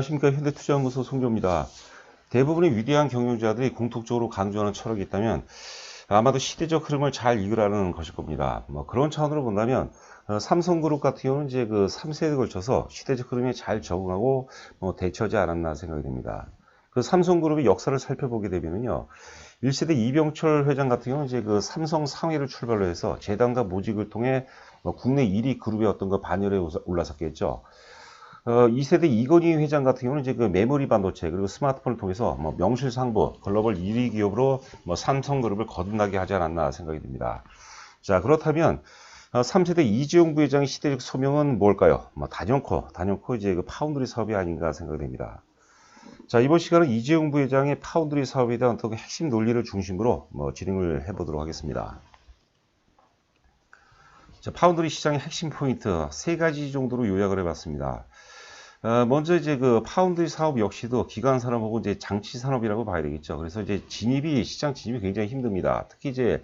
안녕하십니까. 현대투자연구소 송교입니다. 대부분의 위대한 경영자들이 공통적으로 강조하는 철학이 있다면 아마도 시대적 흐름을 잘 이끌어가는 것일 겁니다. 그런 차원으로 본다면 삼성그룹 같은 경우는 이제 그 3세대에 걸쳐서 시대적 흐름에 잘 적응하고 대처하지 않았나 생각이 됩니다. 그 삼성그룹의 역사를 살펴보게 되면요. 1세대 이병철 회장 같은 경우는 이제 그 삼성 상회를 출발로 해서 재단과 모직을 통해 국내 1위 그룹의 어떤 그 반열에 올라섰겠죠. 2세대 이건희 회장 같은 경우는 이제 그 메모리 반도체 그리고 스마트폰을 통해서 명실상부 글로벌 1위 기업으로 삼성그룹을 거듭나게 하지 않았나 생각이 듭니다. 자, 그렇다면 3세대 이재용 부회장의 시대적 소명은 뭘까요? 단연코 이제 그 파운드리 사업이 아닌가 생각이 됩니다. 자, 이번 시간은 이재용 부회장의 파운드리 사업에 대한 어떤 핵심 논리를 중심으로 진행을 해보도록 하겠습니다. 자, 파운드리 시장의 핵심 포인트 세 가지 정도로 요약을 해봤습니다. 먼저 이제 그 파운드리 사업 역시도 기관 산업하고 이제 장치 산업이라고 봐야 되겠죠. 그래서 이제 시장 진입이 굉장히 힘듭니다. 특히 이제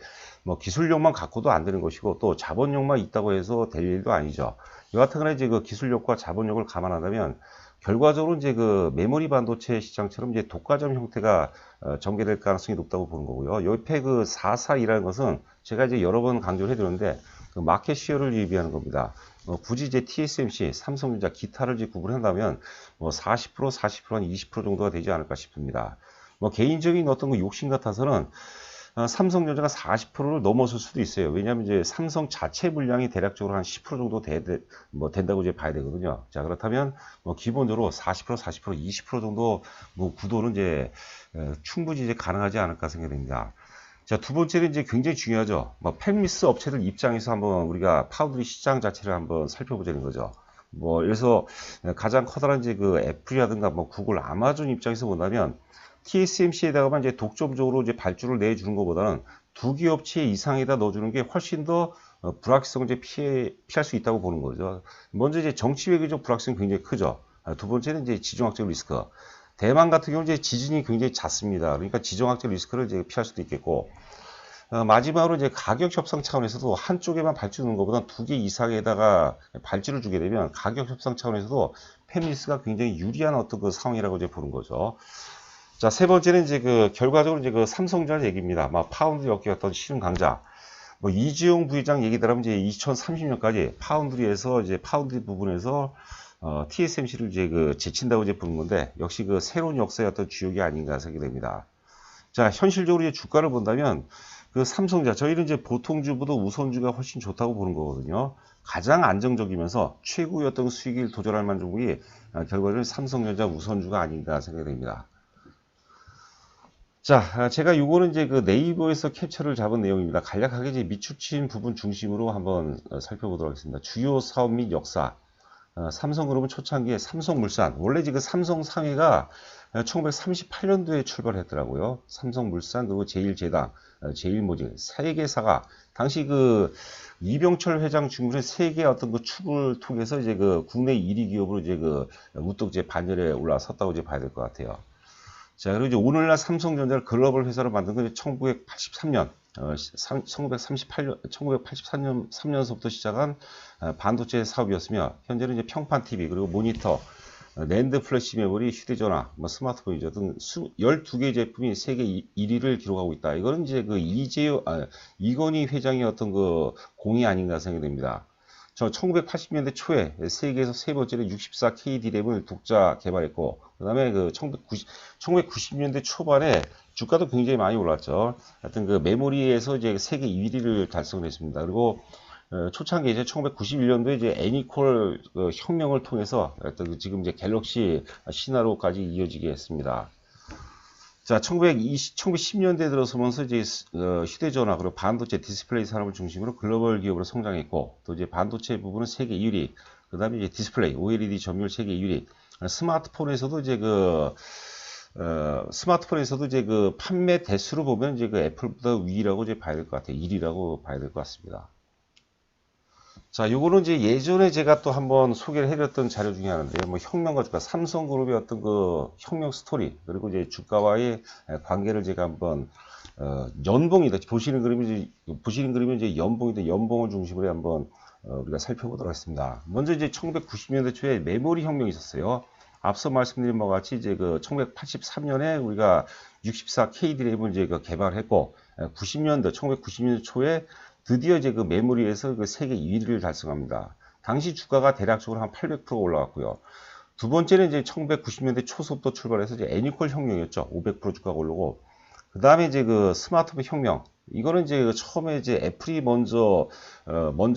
기술력만 갖고도 안 되는 것이고 또 자본력만 있다고 해서 될 일도 아니죠. 여하튼간에 이제 그 기술력과 자본력을 감안한다면 결과적으로 이제 그 메모리 반도체 시장처럼 이제 독과점 형태가 전개될 가능성이 높다고 보는 거고요. 옆에 그 442라는 것은 제가 이제 여러 번 강조를 해드렸는데 그 마켓 시어를 의미하는 겁니다. 굳이 이제 TSMC, 삼성전자, 기타를 이제 구분한다면 40%, 40%, 한 20% 정도가 되지 않을까 싶습니다. 개인적인 어떤 그 욕심 같아서는 삼성전자가 40%를 넘어설 수도 있어요. 왜냐하면 이제 삼성 자체 물량이 대략적으로 한 10% 정도 된다고 이제 봐야 되거든요. 자, 그렇다면 기본적으로 40%, 20% 정도 구도는 이제 충분히 이제 가능하지 않을까 생각됩니다. 자, 두 번째는 이제 굉장히 중요하죠. 팹리스 업체들 입장에서 한번 우리가 파운드리 시장 자체를 한번 살펴보자는 거죠. 그래서 가장 커다란 이제 그 애플이라든가 구글, 아마존 입장에서 본다면 TSMC에다가만 이제 독점적으로 이제 발주를 내주는 것보다는 두 개 업체 이상에다 넣어주는 게 훨씬 더 불확실성을 이제 피할 수 있다고 보는 거죠. 먼저 이제 정치 외교적 불확실성이 굉장히 크죠. 두 번째는 이제 지정학적 리스크. 대만 같은 경우는 이제 지진이 굉장히 잦습니다. 그러니까 지정학적 리스크를 이제 피할 수도 있겠고, 마지막으로 이제 가격 협상 차원에서도 한쪽에만 발주 주는 것보다 두 개 이상에다가 발주를 주게 되면 가격 협상 차원에서도 팹리스가 굉장히 유리한 어떤 그 상황이라고 이제 보는 거죠. 자, 세 번째는 이제 그 결과적으로 이제 그 삼성전자 얘기입니다. 파운드 업계 어떤 실은 강자. 이재용 부회장 얘기대로면 이제 2030년까지 파운드리에서 이제 파운드리 부분에서 TSMC를 이제 그 제친다고 이제 보는 건데 역시 그 새로운 역사의 어떤 주역이 아닌가 생각이 됩니다. 자, 현실적으로 이제 주가를 본다면 그 삼성전자 저희는 이제 보통주보다 우선주가 훨씬 좋다고 보는 거거든요. 가장 안정적이면서 최고의 어떤 수익을 도전할 만한 종목이 결과적으로 삼성전자 우선주가 아닌가 생각이 됩니다. 자, 제가 요거는 이제 그 네이버에서 캡처를 잡은 내용입니다. 간략하게 이제 밑추친 부분 중심으로 한번 살펴보도록 하겠습니다. 주요 사업 및 역사. 삼성그룹은 초창기에 삼성물산, 원래 지금 삼성상회가 1938년도에 출발했더라고요. 삼성물산, 그리고 제일제당, 제일모직, 세 개사가, 당시 그 이병철 회장 중심의 세 개 어떤 그 축을 통해서 이제 그 국내 1위 기업으로 이제 그 우뚝 이제 반열에 올라섰다고 이제 봐야 될 것 같아요. 자, 그리고 이제 오늘날 삼성전자를 글로벌 회사로 만든 건 1983년, 1983년서부터 시작한 반도체 사업이었으며, 현재는 이제 평판 TV, 그리고 모니터, 랜드 플래시 메모리, 휴대전화, 스마트폰이죠. 등 12개 제품이 세계 1위를 기록하고 있다. 이거는 이제 그 이건희 회장의 어떤 그 공이 아닌가 생각이 됩니다. 1980년대 초에 세계에서 세 번째로 64K D램을 독자 개발했고, 그 다음에 그 1990년대 초반에 주가도 굉장히 많이 올랐죠. 하여튼 그 메모리에서 이제 세계 1위를 달성했습니다. 그리고 초창기에 이제 1991년도에 이제 애니콜 혁명을 통해서 지금 이제 갤럭시 신화로까지 이어지게 했습니다. 자, 1910년대에 들어서면서 이제 휴대전화 그리고 반도체 디스플레이 산업을 중심으로 글로벌 기업으로 성장했고, 또 이제 반도체 부분은 세계 1위, 그 다음에 이제 디스플레이, OLED 점유율 세계 1위, 스마트폰에서도 이제 그 판매 대수로 보면 이제 그 애플보다 위라고 이제 봐야 될 것 같아요. 1위라고 봐야 될 것 같습니다. 자, 요거는 이제 예전에 제가 또 한번 소개를 해드렸던 자료 중에 하나인데요. 혁명과 주가, 삼성그룹의 어떤 그 혁명 스토리, 그리고 이제 주가와의 관계를 제가 한번, 연봉이다. 보시는 그림은 이제 연봉인데, 연봉을 중심으로 한번, 우리가 살펴보도록 하겠습니다. 먼저 이제 1990년대 초에 메모리 혁명이 있었어요. 앞서 말씀드린 바와 같이 이제 그 1983년에 우리가 64K 드램을 이제 그 개발했고 90년대 1990년대 초에 드디어 이제 그 메모리에서 그 세계 2위를 달성합니다. 당시 주가가 대략적으로 한 800% 올라갔고요. 두 번째는 이제 1990년대 초서부터 출발해서 이제 애니콜 혁명이었죠. 500% 주가가 오르고 그 다음에 이제 그 스마트폰 혁명. 이거는 이제 그 처음에 이제 애플이 먼저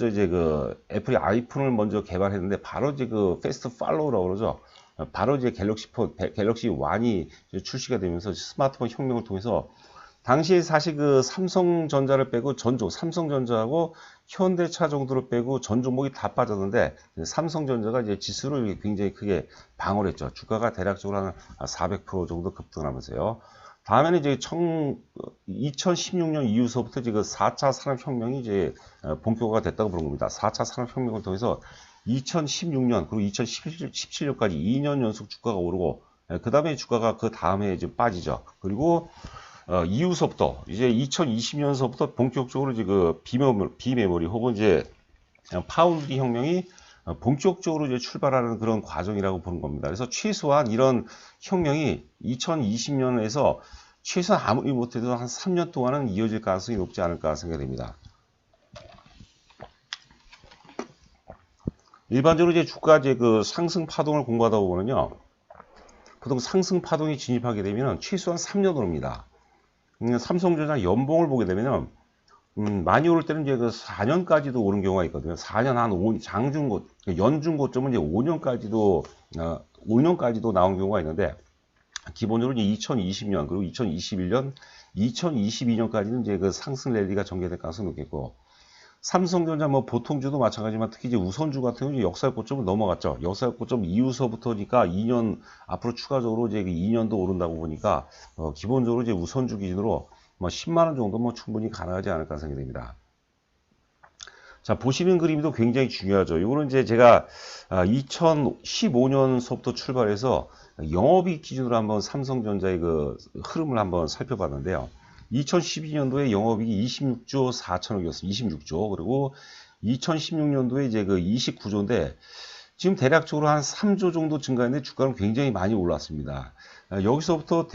이제 그 애플이 아이폰을 먼저 개발했는데 바로 이제 그 패스트 팔로우라고 그러죠. 바로 이제 갤럭시 1이 출시가 되면서 스마트폰 혁명을 통해서 당시에 사실 그 삼성전자를 빼고 삼성전자하고 현대차 정도를 빼고 전 종목이 다 빠졌는데 삼성전자가 이제 지수를 굉장히 크게 방어를 했죠. 주가가 대략적으로 한 400% 정도 급등하면서요. 다음에는 이제 2016년 이후서부터 이제 그 4차 산업혁명이 이제 본격화가 됐다고 보는 겁니다. 4차 산업혁명을 통해서 2016년 그리고 2017년까지 2년 연속 주가가 오르고 그 다음에 주가가 그 다음에 이제 빠지죠. 그리고 이후서부터 이제 2020년서부터 본격적으로 이제 그 비메모리 혹은 이제 파운드리 혁명이 본격적으로 이제 출발하는 그런 과정이라고 보는 겁니다. 그래서 최소한 이런 혁명이 2020년에서 최소한 아무리 못해도 한 3년 동안은 이어질 가능성이 높지 않을까 생각됩니다. 일반적으로 이제 주가 이제 그 상승 파동을 공부하다 보면요. 보통 상승 파동이 진입하게 되면 최소한 3년 오릅니다. 삼성전자 연봉을 보게 되면 많이 오를 때는 이제 그 4년까지도 오른 경우가 있거든요. 4년 한 5, 연중 고점은 이제 5년까지도 나온 경우가 있는데, 기본적으로 이제 2020년, 그리고 2021년, 2022년까지는 이제 그 상승 랠리가 전개될 가능성이 높겠고, 삼성전자 뭐 보통주도 마찬가지지만 특히 이제 우선주 같은 경우는 역사의 고점을 넘어갔죠. 역사의 고점 이후서부터니까 2년 앞으로 추가적으로 이제 2년도 오른다고 보니까 기본적으로 이제 우선주 기준으로 뭐 10만 원 정도 뭐 충분히 가능하지 않을까 생각이 됩니다. 자, 보시는 그림도 굉장히 중요하죠. 이거는 이제 제가 2015년서부터 출발해서 영업이익 기준으로 한번 삼성전자의 그 흐름을 한번 살펴봤는데요. 2012년도에 영업이익이 26조 4천억이었습니다. 26조. 그리고 2016년도에 이제 그 29조인데 지금 대략적으로 한 3조 정도 증가했는데 주가는 굉장히 많이 올랐습니다. 여기서부터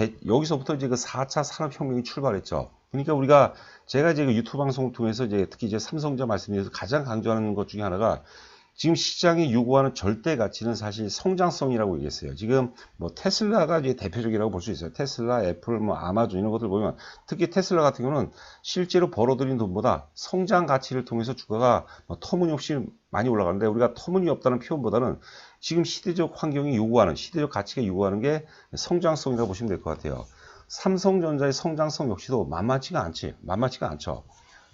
이제 그 4차 산업혁명이 출발했죠. 그러니까 제가 이제 그 유튜브 방송을 통해서 이제 특히 이제 삼성전자 말씀드려서 가장 강조하는 것 중에 하나가 지금 시장이 요구하는 절대 가치는 사실 성장성이라고 얘기했어요. 지금 뭐 테슬라가 이제 대표적이라고 볼 수 있어요. 테슬라, 애플, 뭐 아마존 이런 것들 보면 특히 테슬라 같은 경우는 실제로 벌어들인 돈보다 성장 가치를 통해서 주가가 뭐 터무니없이 많이 올라가는데 우리가 터무니없다는 표현보다는 지금 시대적 환경이 요구하는 시대적 가치가 요구하는 게 성장성이라고 보시면 될 것 같아요. 삼성전자의 성장성 역시도 만만치가 않죠.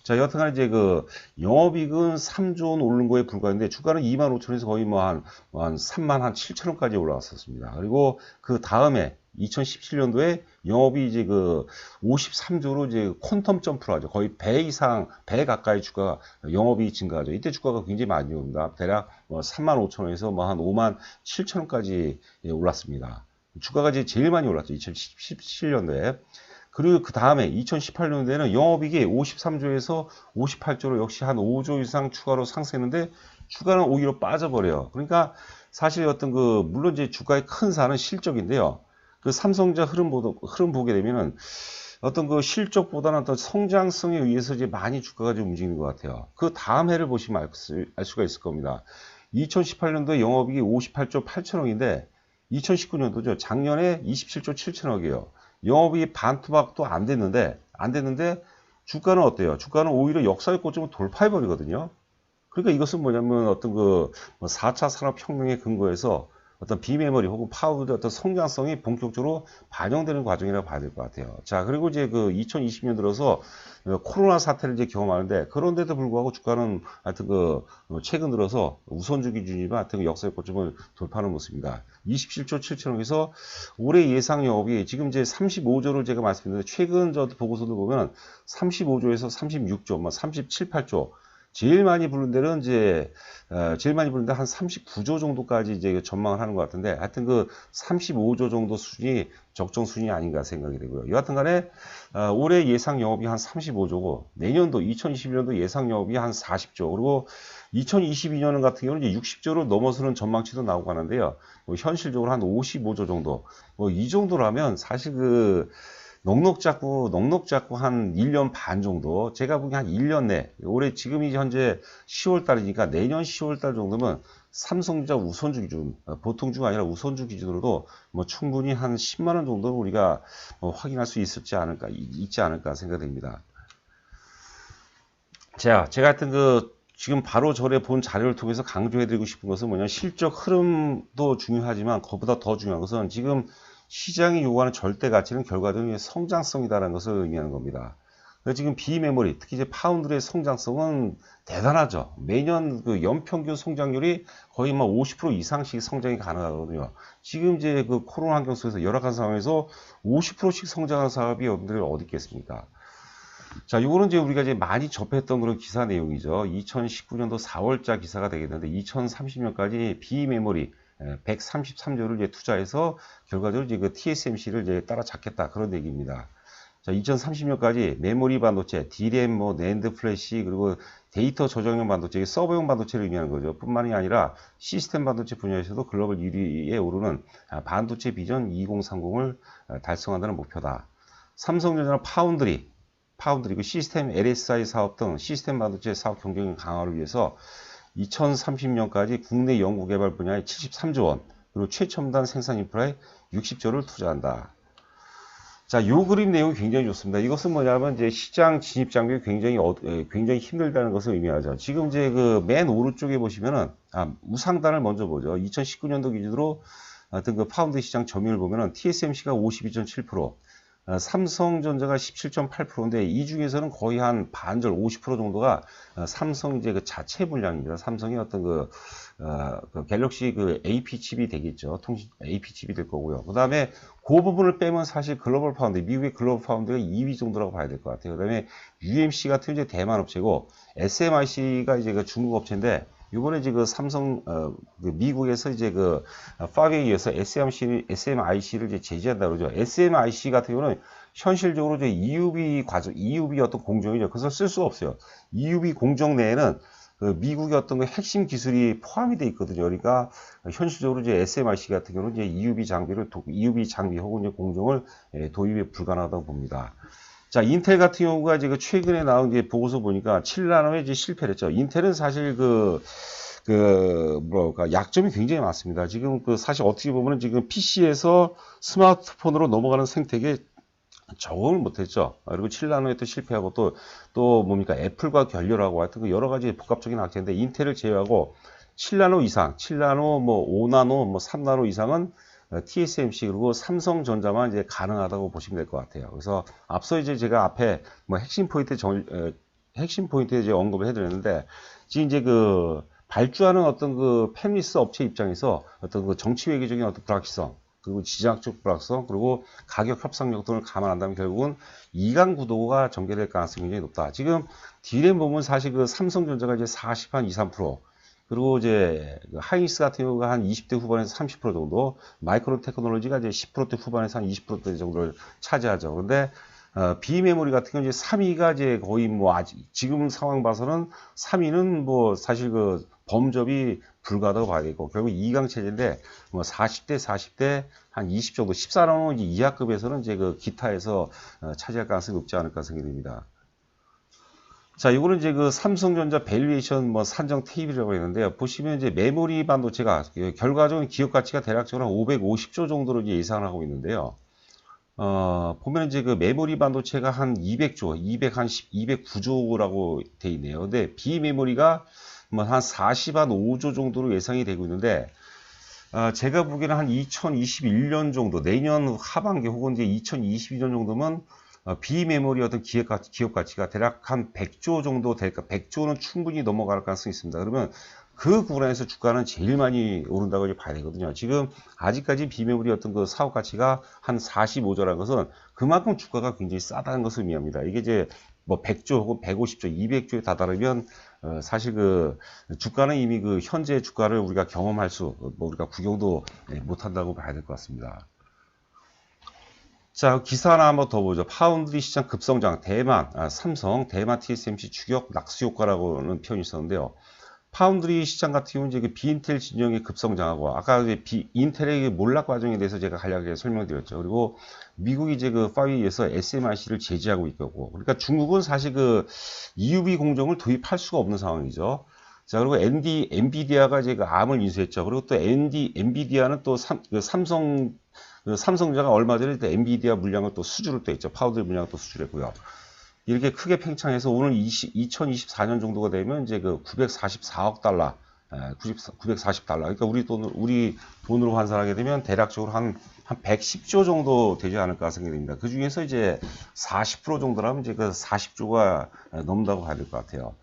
자, 여하튼간 이제 그 영업이익은 3조 원 오른 거에 불과한데 주가는 25,000원에서 거의 뭐 한 3만 7천원까지 올라갔었습니다. 그리고 그 다음에 2017년도에 영업이 이제 그 53조로 이제 퀀텀 점프를 하죠. 거의 배 가까이 주가 영업이 증가하죠. 이때 주가가 굉장히 많이 오릅니다. 대략 뭐 35,000원에서 뭐 한 5만 7천원까지 올랐습니다. 주가가 이제 제일 많이 올랐죠. 2017년도에. 그리고 그 다음에 2018년도에는 영업이익이 53조에서 58조로 역시 한 5조 이상 추가로 상승했는데 주가는 오히려 빠져버려요. 그러니까 사실 어떤 그 물론 이제 주가의 큰 사는 실적인데요. 그 삼성전자 흐름 보게 되면은 어떤 그 실적보다는 어떤 성장성에 의해서 이제 많이 주가가 좀 움직이는 것 같아요. 그 다음 해를 보시면 알 수가 있을 겁니다. 2018년도에 영업이익이 58조 8천억인데 2019년도죠. 작년에 27조 7천억이에요. 영업이 반토막도 안 됐는데 주가는 어때요? 주가는 오히려 역사의 고점을 돌파해버리거든요. 그러니까 이것은 뭐냐면 어떤 그 4차 산업혁명의 근거에서 어떤 비메모리 혹은 파우더의 어떤 성장성이 본격적으로 반영되는 과정이라고 봐야 될 것 같아요. 자, 그리고 이제 그 2020년 들어서 코로나 사태를 이제 경험하는데 그런데도 불구하고 주가는 하여튼 그 최근 들어서 우선주 기준이면 하여튼 역사의 고점을 돌파하는 모습입니다. 27조 7천억에서 올해 예상 영업이 지금 이제 35조를 제가 말씀드렸는데 최근 저 보고서들 보면 35조에서 36조, 뭐 37, 8조 제일 많이 부른 데는 이제 제일 많이 부른 데 한 39조 정도까지 이제 전망을 하는 것 같은데, 하여튼 그 35조 정도 수준이 적정 수준이 아닌가 생각이 되고요. 여하튼간에 올해 예상 영업이 한 35조고, 내년도 2021년도 예상 영업이 한 40조, 그리고 2022년 같은 경우는 이제 60조를 넘어서는 전망치도 나오고 하는데요. 뭐 현실적으로 한 55조 정도, 뭐 이 정도라면 사실 넉넉 잡고 한 1년 반 정도, 제가 보기엔 한 1년 내, 올해 지금이 현재 10월 달이니까 내년 10월 달 정도면 삼성전자 우선주 기준, 보통주가 아니라 우선주 기준으로도 뭐 충분히 한 10만 원 정도는 우리가 확인할 수 있지 않을까 생각됩니다. 제가 하여튼 지금 바로 전에 본 자료를 통해서 강조해드리고 싶은 것은 뭐냐면, 실적 흐름도 중요하지만 그보다 더 중요한 것은 지금 시장이 요구하는 절대 가치는 결과적인 성장성이다라는 것을 의미하는 겁니다. 지금 비메모리, 특히 이제 파운드의 성장성은 대단하죠. 매년 연평균 성장률이 거의 막 50% 이상씩 성장이 가능하거든요. 지금 이제 코로나 환경 속에서 열악한 상황에서 50%씩 성장한 사업이 여러분들이 어디 있겠습니까? 자, 요거는 이제 우리가 이제 많이 접했던 그런 기사 내용이죠. 2019년도 4월자 기사가 되겠는데, 2030년까지 비메모리 133조를 이제 투자해서 결과적으로 이제 TSMC를 이제 따라잡겠다, 그런 얘기입니다. 자, 2030년까지 메모리 반도체, DRAM, 낸드 플래시, 그리고 데이터 저장용 반도체, 서버용 반도체를 의미하는 거죠. 뿐만이 아니라 시스템 반도체 분야에서도 글로벌 1위에 오르는 반도체 비전 2030을 달성한다는 목표다. 삼성전자는 파운드리, 그 시스템 LSI 사업 등 시스템 반도체 사업 경쟁력 강화를 위해서 2030년까지 국내 연구개발 분야에 73조 원, 그리고 최첨단 생산 인프라에 60조를 투자한다. 자, 요 그림 내용이 굉장히 좋습니다. 이것은 뭐냐면 이제 시장 진입 장벽이 굉장히 힘들다는 것을 의미하죠. 지금 이제 맨 오른쪽에 보시면은, 우상단을 먼저 보죠. 2019년도 기준으로 어떤 파운드 시장 점유율 보면은 TSMC가 52.7%, 삼성전자가 17.8%인데, 이 중에서는 거의 한 반절 50% 정도가 삼성 이제 자체 물량입니다. 삼성의 어떤 갤럭시 AP 칩이 되겠죠. 통신 AP 칩이 될 거고요. 그 다음에 그 부분을 빼면 사실 글로벌 파운드, 미국의 글로벌 파운드가 2위 정도라고 봐야 될 것 같아요. 그 다음에 UMC 같은 이제 대만 업체고, SMIC가 이제 중국 업체인데, 이번에 이제 삼성, 미국에서 이제 파웨이에서 SMIC를 이제 제재한다 그러죠. SMIC 같은 경우는 현실적으로 이제 EUV 어떤 공정이죠. 그래서 쓸 수가 없어요. EUV 공정 내에는 미국의 어떤 핵심 기술이 포함이 되어 있거든요. 그러니까 현실적으로 이제 SMIC 같은 경우는 이제 EUV 장비 혹은 이제 공정을 도입이 불가능하다고 봅니다. 자, 인텔 같은 경우가 이제 최근에 나온 이제 보고서 보니까 7나노에 이제 실패를 했죠. 인텔은 사실 약점이 굉장히 많습니다. 지금 사실 어떻게 보면 지금 PC에서 스마트폰으로 넘어가는 생태계에 적응을 못했죠. 그리고 7나노에 또 실패하고 또 뭡니까? 애플과 결렬하고 하여튼 여러 가지 복합적인 악재인데, 인텔을 제외하고 7나노 이상, 7나노, 5나노, 3나노 이상은 TSMC 그리고 삼성전자만 이제 가능하다고 보시면 될 것 같아요. 그래서 앞서 이제 제가 앞에 핵심 포인트에 이제 언급을 해드렸는데, 지금 이제 발주하는 어떤 팹리스 업체 입장에서 어떤 정치 외교적인 어떤 불확실성, 그리고 지정학적 불확성, 그리고 가격 협상력 등을 감안한다면 결국은 2강 구도가 전개될 가능성이 굉장히 높다. 지금 D램 보면 사실 삼성전자가 이제 23%, 그리고 이제 하이닉스 같은 경우가 한 20대 후반에서 30% 정도, 마이크론 테크놀로지가 이제 10%대 후반에서 한 20% 정도를 차지하죠. 그런데 비메모리 같은 경우 이제 3위가 이제 거의 아직 지금 상황 봐서는 3위는 사실 범접이 불가하다고 봐야겠고, 결국 2강 체제인데 40대 한 20 정도, 14나노 이하급에서는 이제 기타에서 차지할 가능성이 높지 않을까 생각됩니다. 자, 이거는 이제 삼성전자 밸류에이션 산정 테이블이라고 했는데요. 보시면 이제 메모리 반도체가 결과적인 기업 가치가 대략적으로 한 550조 정도로 이제 예상을 하고 있는데요. 보면 이제 메모리 반도체가 한 200조, 209조라고 돼 있네요. 근데 비메모리가 한 45조 정도로 예상이 되고 있는데, 제가 보기에는 한 2021년 정도, 내년 하반기 혹은 이제 2022년 정도면 비메모리 어떤 기업 가치가 대략 한 100조 정도 될까, 100조는 충분히 넘어갈 가능성이 있습니다. 그러면 그 구간에서 주가는 제일 많이 오른다고 봐야 되거든요. 지금 아직까지 비메모리 어떤 사업 가치가 한 45조라는 것은 그만큼 주가가 굉장히 싸다는 것을 의미합니다. 이게 이제 뭐 100조 혹은 150조, 200조에 다다르면 사실 그 주가는 이미 그 현재 주가를 우리가 경험할 뭐 우리가 구경도 못한다고 봐야 될 것 같습니다. 자, 기사 하나 한번 더 보죠. 파운드리 시장 급성장, 대만, 삼성, 대만 TSMC 추격 낙수 효과라고는 표현이 있었는데요. 파운드리 시장 같은 경우는 이제 그 비인텔 진영의 급성장하고, 아까 이제 인텔의 몰락 과정에 대해서 제가 간략하게 설명드렸죠. 그리고 미국이 이제 그 파위에서 SMIC를 제재하고 있고, 그러니까 중국은 사실 그 EUV 공정을 도입할 수가 없는 상황이죠. 자, 그리고 엔비디아가 이제 그 암을 인수했죠. 그리고 또 엔비디아는 또 삼성자가 얼마 전에 엔비디아 물량을 또 수주를 또 했죠. 파운드리 물량을 또 수주했고요. 이렇게 크게 팽창해서 오늘 2024년 정도가 되면 이제 그 944억 달러, 940달러. 그러니까 우리 돈으로 환산하게 되면 대략적으로 한 110조 정도 되지 않을까 생각이 됩니다. 그 중에서 이제 40% 정도라면 이제 그 40조가 넘는다고 봐야 될 것 같아요.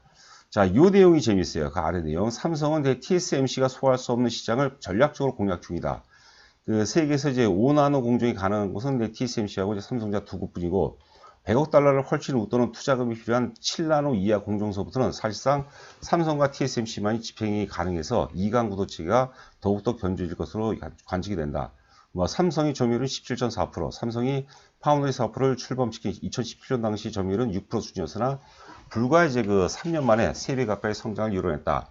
자, 이 내용이 재밌어요. 그 아래 내용. 삼성은 TSMC가 소화할 수 없는 시장을 전략적으로 공략 중이다. 그 세계에서 이제 5나노 공정이 가능한 곳은 TSMC하고 이제 삼성자 두 곳뿐이고, 100억 달러를 훨씬 웃도는 투자금이 필요한 7나노 이하 공정서부터는 사실상 삼성과 TSMC만이 집행이 가능해서 이강 구도체가 더욱더 견조해질 것으로 관측이 된다. 뭐 삼성이 점유율은 17.4%, 삼성이 파운드리 사업을 출범시킨 2017년 당시 점유율은 6% 수준이었으나 불과 이제 그 3년 만에 3배 가까이 성장을 이뤄냈다.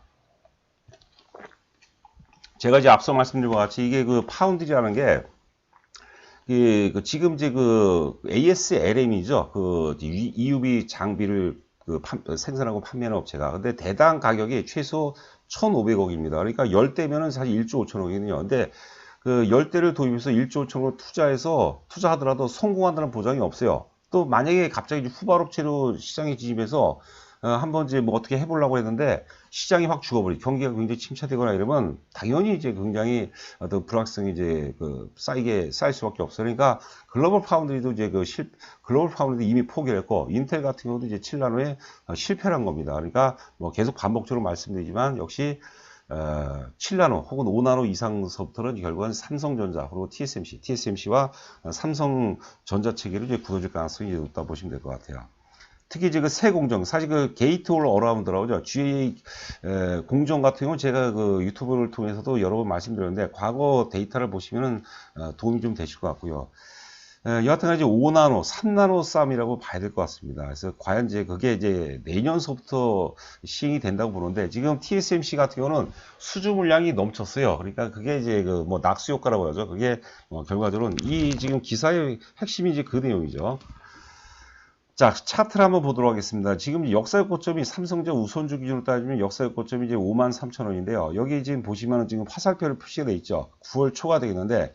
제가 이제 앞서 말씀드린 것 같이 이게 그 파운드리라는 게 지금 이제 그 ASLM이죠. 그 EUV 장비를 생산하고 판매하는 업체가. 근데 대당 가격이 최소 1,500억입니다. 그러니까 10대면은 사실 1조 5천억이거든요. 근데 그 10대를 도입해서 1조 5천억을 투자하더라도 성공한다는 보장이 없어요. 또 만약에 갑자기 후발업체로 시장에 진입해서 한번 이제 뭐 어떻게 해보려고 했는데 시장이 확 죽어버리, 경기가 굉장히 침체되거나 이러면 당연히 이제 굉장히 어떤 불확성이 이제 쌓일 수밖에 없어요. 그러니까 글로벌 파운드리도 이제 글로벌 파운드리도 이미 포기를 했고, 인텔 같은 경우도 이제 7나노에 실패한 겁니다. 그러니까 뭐 계속 반복적으로 말씀드리지만 역시 7나노 혹은 5나노 이상서부터는 결국은 삼성전자 그리고 TSMC와 삼성전자 체계로 이제 굳어질 가능성이 높다 보시면 될 것 같아요. 특히 이제 그 새 공정, 사실 그 게이트 올 어라운드라고죠. GA 공정 같은 경우는 제가 그 유튜브를 통해서도 여러 번 말씀드렸는데, 과거 데이터를 보시면은 도움이 좀 되실 것 같고요. 여하튼 이제 5나노, 3나노 싸움이라고 봐야 될 것 같습니다. 그래서 과연 이제 그게 이제 내년서부터 시행이 된다고 보는데, 지금 TSMC 같은 경우는 수주 물량이 넘쳤어요. 그러니까 그게 이제 그 뭐 낙수 효과라고 하죠. 그게 결과적으로는 이 지금 기사의 핵심이 이제 그 내용이죠. 자, 차트를 한번 보도록 하겠습니다. 지금 역사의 고점이 삼성전 우선주 기준으로 따지면 역사의 고점이 이제 53,000원인데요. 여기 지금 보시면은 지금 화살표로 표시가 되어 있죠. 9월 초가 되겠는데,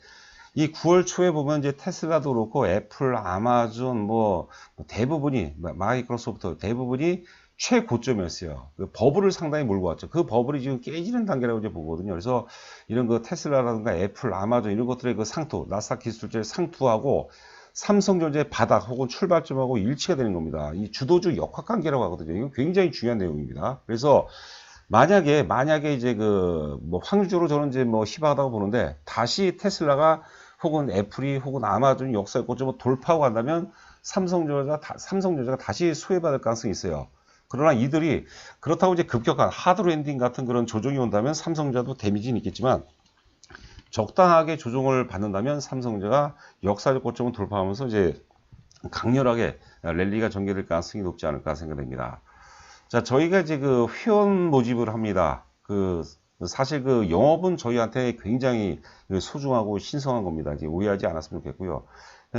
이 9월 초에 보면 이제 테슬라도 그렇고 애플, 아마존 뭐 대부분이, 마이크로소프트 대부분이 최고점이었어요. 그 버블을 상당히 몰고 왔죠. 그 버블이 지금 깨지는 단계라고 이제 보거든요. 그래서 이런 그 테슬라라든가 애플, 아마존 이런 것들의 그 상투, 나스닥 기술주의 상투하고 삼성전자의 바닥 혹은 출발점하고 일치가 되는 겁니다. 이 주도주 역학관계라고 하거든요. 이건 굉장히 중요한 내용입니다. 그래서 만약에 이제 뭐 확률적으로 저는 이제 뭐 희박하다고 보는데, 다시 테슬라가 혹은 애플이 혹은 아마존이 역사의 고점을 돌파하고 간다면 삼성전자가 다시 소외받을 가능성이 있어요. 그러나 이들이 그렇다고 이제 급격한 하드 랜딩 같은 그런 조정이 온다면 삼성전자도 데미지는 있겠지만, 적당하게 조정을 받는다면 삼성전자가 역사적 고점을 돌파하면서 이제 강렬하게 랠리가 전개될 가능성이 높지 않을까 생각됩니다. 자, 저희가 이제 그 회원 모집을 합니다. 사실 그 영업은 저희한테 굉장히 소중하고 신성한 겁니다. 이제 오해하지 않았으면 좋겠고요.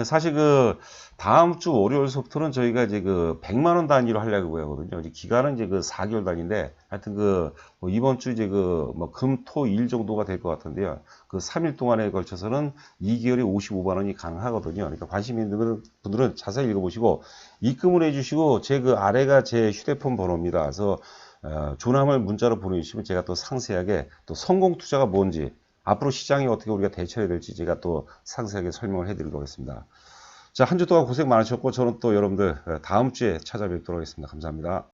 사실 그 다음 주 월요일서부터는 저희가 이제 그 100만 원 단위로 하려고 하거든요. 이제 기간은 이제 그 4개월 단위인데, 하여튼 뭐 이번 주 이제 뭐 금, 토, 일 정도가 될 것 같은데요. 그 3일 동안에 걸쳐서는 2개월에 55만 원이 가능하거든요. 그러니까 관심 있는 분들은 자세히 읽어보시고 입금을 해주시고, 제 그 아래가 제 휴대폰 번호입니다. 그래서 조남을 문자로 보내주시면 제가 또 상세하게 또 성공 투자가 뭔지, 앞으로 시장이 어떻게 우리가 대처해야 될지 제가 또 상세하게 설명을 해드리도록 하겠습니다. 자, 한 주 동안 고생 많으셨고, 저는 또 여러분들 다음 주에 찾아뵙도록 하겠습니다. 감사합니다.